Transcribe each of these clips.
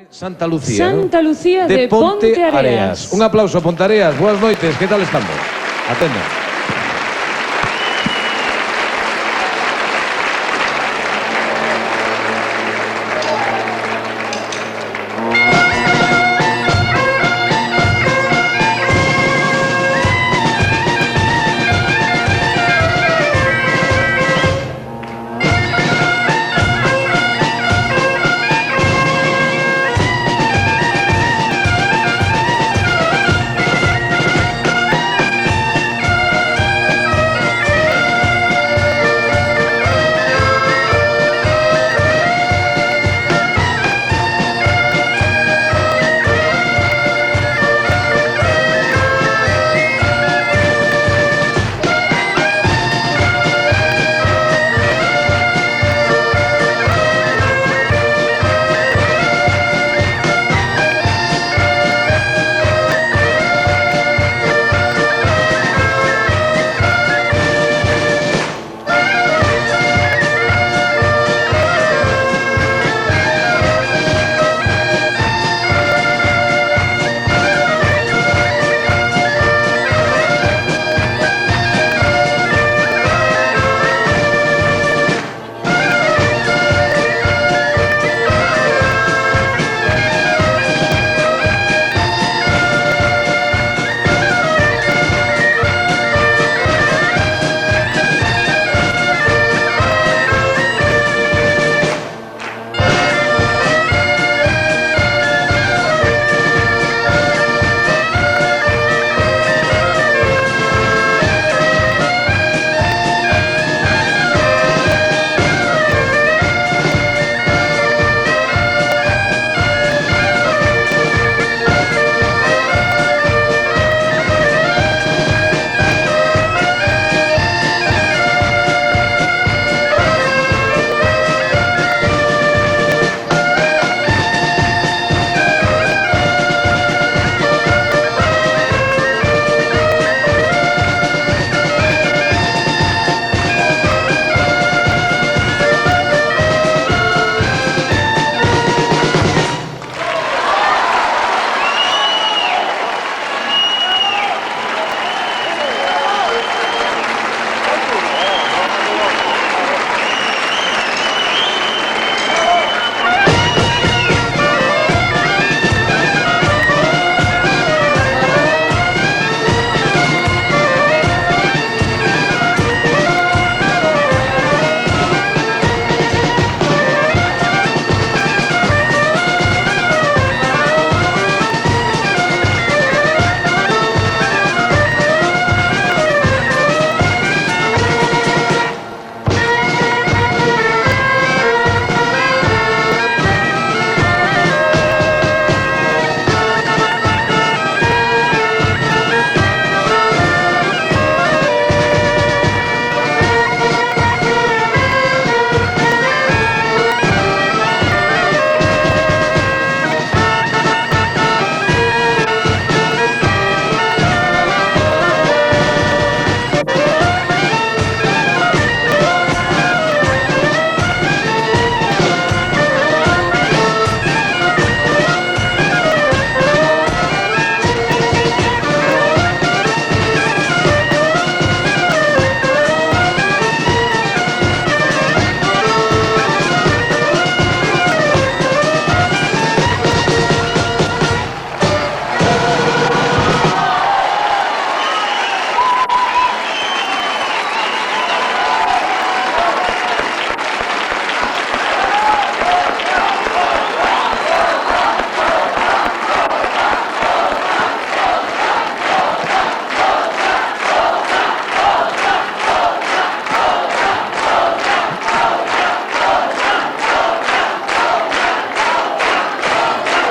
Santa Lucía, Santa Lucía ¿no? de Ponte Areas. Un aplauso a Ponte Areas. Buenas noites, que tal estamos? Atenda.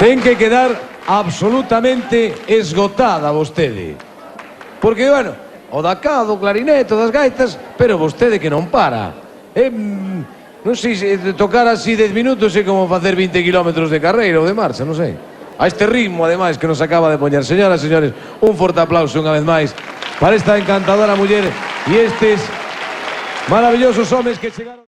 Ten que quedar absolutamente esgotada vostede. Porque, bueno, o da cá, do clarinete, o das gaitas, pero vostede que non para. Non sei se tocar así 10 minutos é como facer 20 kilómetros de carreira ou de marcha, non sei. A este ritmo, ademais, que nos acaba de poñer. Señoras e señores, un forte aplauso unha vez máis para esta encantadora muller e estes maravillosos homes que chegaron.